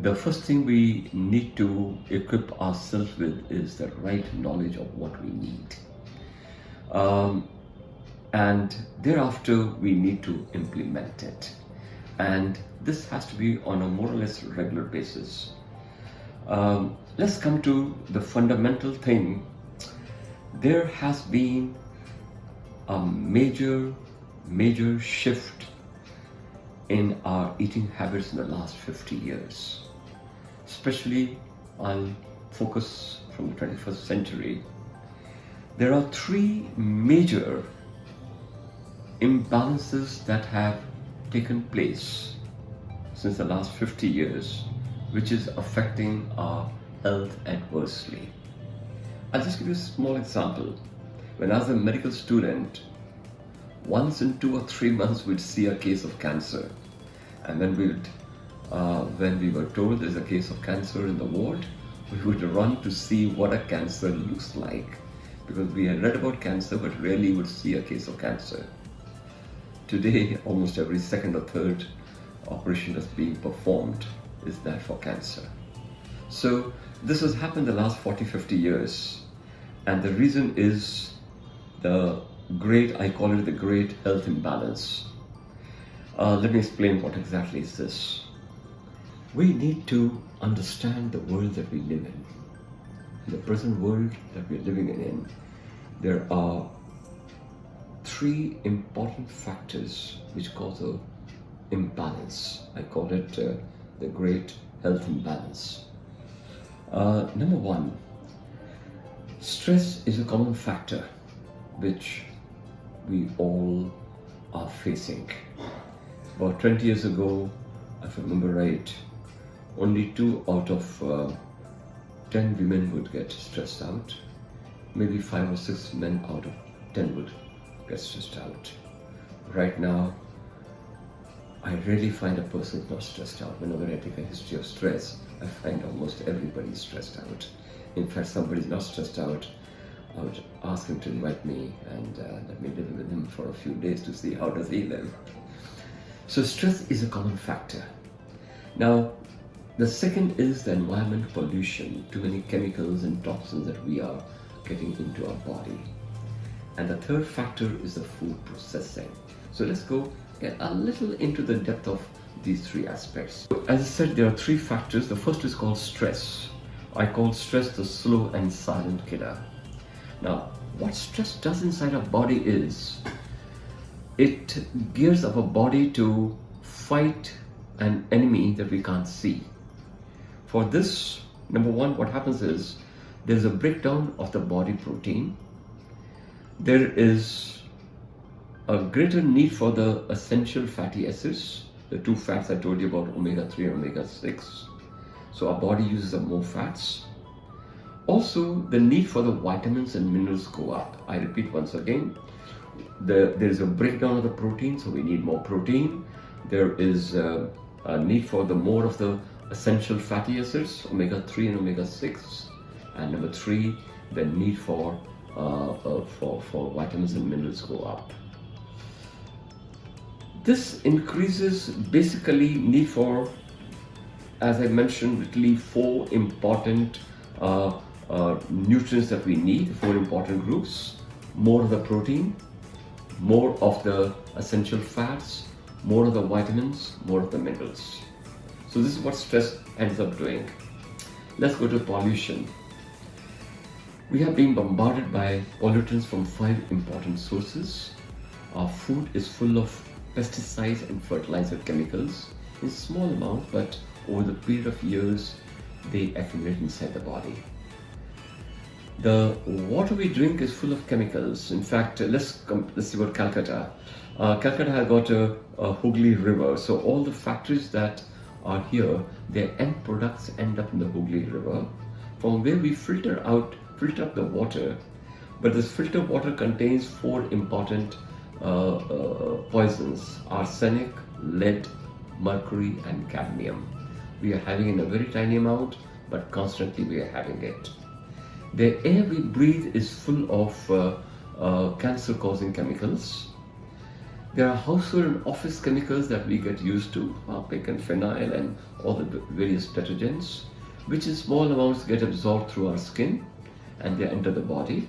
the first thing we need to equip ourselves with is the right knowledge of what we need. And thereafter we need to implement it. And this has to be on a more or less regular basis. Let's come to the fundamental thing. There has been a major shift in our eating habits in the last 50 years. Especially, I'll focus from the 21st century. There are three major imbalances that have taken place since the last 50 years, which is affecting our health adversely. I'll just give you a small example. When I was a medical student, once in 2 or 3 months we'd see a case of cancer, and then when we were told there's a case of cancer in the ward, we would run to see what a cancer looks like, because we had read about cancer but rarely would see a case of cancer. Today, almost every second or third operation that's being performed is that for cancer. So this has happened the last 40-50 years, and the reason is the great, I call it the great health imbalance. Let me explain what exactly is this. We need to understand the world that we live in. The present world that we're living in, there are three important factors which cause an imbalance. I call it the great health imbalance. Number one, stress is a common factor which we all are facing. About 20 years ago, if I remember right, only 2 out of 10 women would get stressed out. Maybe 5 or 6 men out of 10 would get stressed out. Right now, I rarely find a person not stressed out. Whenever I take a history of stress, I find almost everybody stressed out. In fact, somebody's not stressed out, I would ask him to invite me and let me live with him for a few days to see how does he live. So stress is a common factor. Now, the second is the environmental pollution, too many chemicals and toxins that we are getting into our body. And the third factor is the food processing. So let's go get a little into the depth of these three aspects. As I said, there are three factors. The first is called stress. I call stress the slow and silent killer. Now, what stress does inside our body is, it gears our body to fight an enemy that we can't see. For this, number one, what happens is, there's a breakdown of the body protein. There is a greater need for the essential fatty acids, the two fats I told you about, omega-3 and omega-6. So our body uses up more fats. Also, the need for the vitamins and minerals go up. I repeat once again, there is a breakdown of the protein, so we need more protein. There is a need for more of the essential fatty acids, omega-3 and omega-6. And number 3, the need for vitamins and minerals go up. This increases basically need for, as I mentioned, literally 4 important nutrients that we need, 4 important groups: more of the protein, more of the essential fats, more of the vitamins, more of the minerals. So this is what stress ends up doing. Let's go to pollution. We have been bombarded by pollutants from 5 important sources. Our food is full of pesticides and fertilizer chemicals in small amount, but over the period of years, they accumulate inside the body. The water we drink is full of chemicals. In fact, let's see about Calcutta. Calcutta has got a Hooghly River, so all the factories that are here, their end products end up in the Hooghly River, from where we filter up the water. But this filtered water contains 4 important poisons: arsenic, lead, mercury, and cadmium. We are having in a very tiny amount, but constantly we are having it. The air we breathe is full of cancer-causing chemicals. There are household and office chemicals that we get used to, harpic and phenyl and all the various detergents, which in small amounts get absorbed through our skin and they enter the body.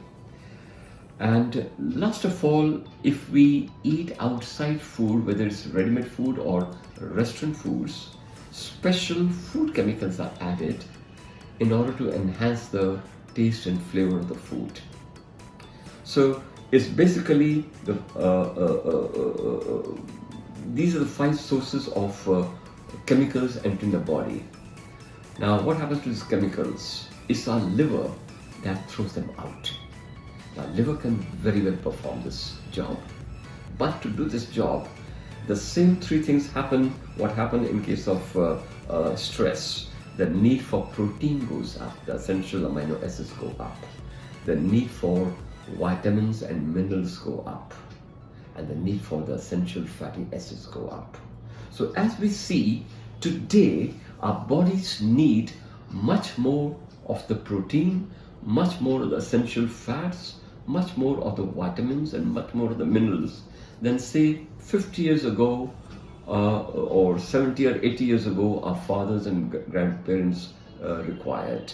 And last of all, if we eat outside food, whether it's ready-made food or restaurant foods, special food chemicals are added in order to enhance the taste and flavor of the food. So it's basically these are the 5 sources of chemicals entering the body. Now, what happens to these chemicals? It's our liver that throws them out. Now, liver can very well perform this job, but to do this job, the same 3 things happen. What happened in case of stress? The need for protein goes up, the essential amino acids go up, the need for vitamins and minerals go up, and the need for the essential fatty acids go up. So as we see today, our bodies need much more of the protein, much more of the essential fats, much more of the vitamins and much more of the minerals than say 50 years ago or 70 or 80 years ago our fathers and grandparents required.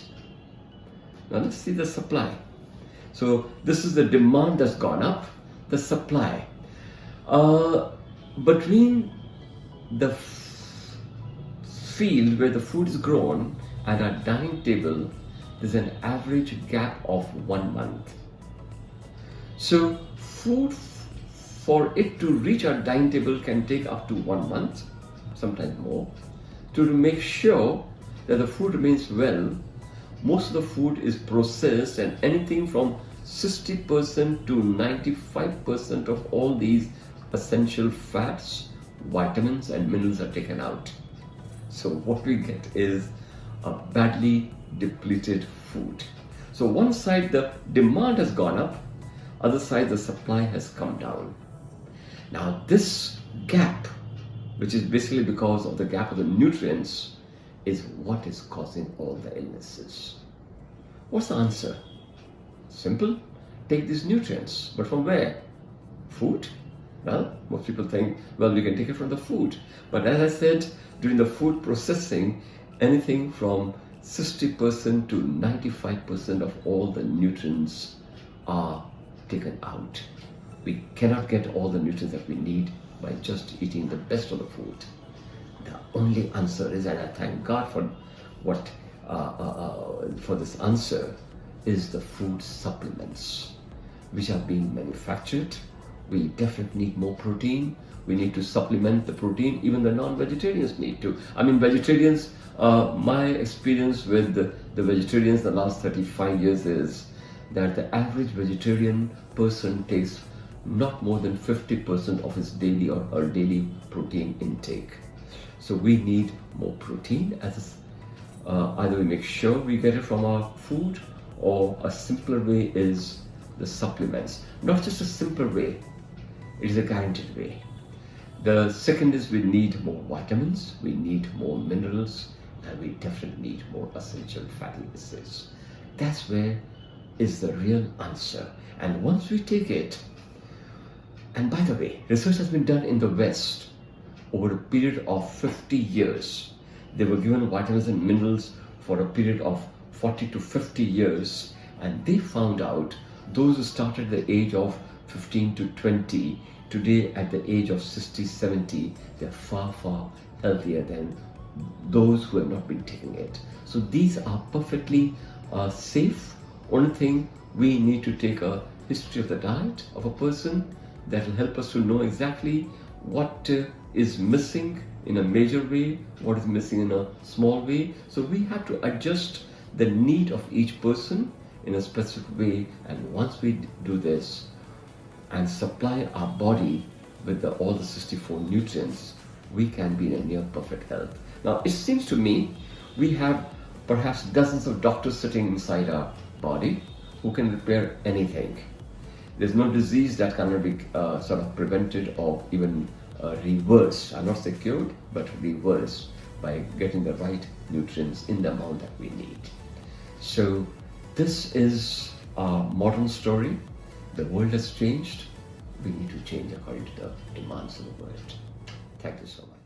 Now let's see the supply. So this is the demand that's gone up, the supply. Between the field where the food is grown and our dining table, there's an average gap of 1 month. So food for it to reach our dining table can take up to 1 month, sometimes more. To make sure that the food remains well, most of the food is processed, and anything from 60% to 95% of all these essential fats, vitamins and minerals are taken out. So what we get is a badly depleted food. So one side the demand has gone up, other side the supply has come down. Now this gap, which is basically because of the gap of the nutrients, is what is causing all the illnesses. What's the answer? Simple. Take these nutrients. But from where? Food? Well, most people think, well, we can take it from the food. But as I said, during the food processing, anything from 60% to 95% of all the nutrients are taken out. We cannot get all the nutrients that we need by just eating the best of the food. The only answer is, and I thank God for for this answer, is the food supplements which are being manufactured. We definitely need more protein. We need to supplement the protein. Even the non-vegetarians need to. I mean, vegetarians, my experience with the vegetarians the last 35 years is that the average vegetarian person takes not more than 50% of his daily or her daily protein intake. So we need more protein. Either we make sure we get it from our food, or a simpler way is the supplements. Not just a simpler way, it is a guaranteed way. The second is we need more vitamins, we need more minerals, and we definitely need more essential fatty acids. That's where is the real answer. And once we take it, and by the way, research has been done in the West over a period of 50 years. They were given vitamins and minerals for a period of 40 to 50 years, and they found out those who started at the age of 15 to 20, today at the age of 60, 70, they're far, far healthier than those who have not been taking it. So these are perfectly safe. Only thing, we need to take a history of the diet of a person that will help us to know exactly what is missing in a major way, what is missing in a small way. So we have to adjust the need of each person in a specific way, and once we do this and supply our body with all the 64 nutrients, we can be in a near perfect health. Now it seems to me we have perhaps dozens of doctors sitting inside our body who can repair anything. There's no disease that cannot be sort of prevented or even reversed. I'm not saying cured, but reversed by getting the right nutrients in the amount that we need. So this is our modern story. The world has changed. we need to change according to the demands of the world. Thank you so much.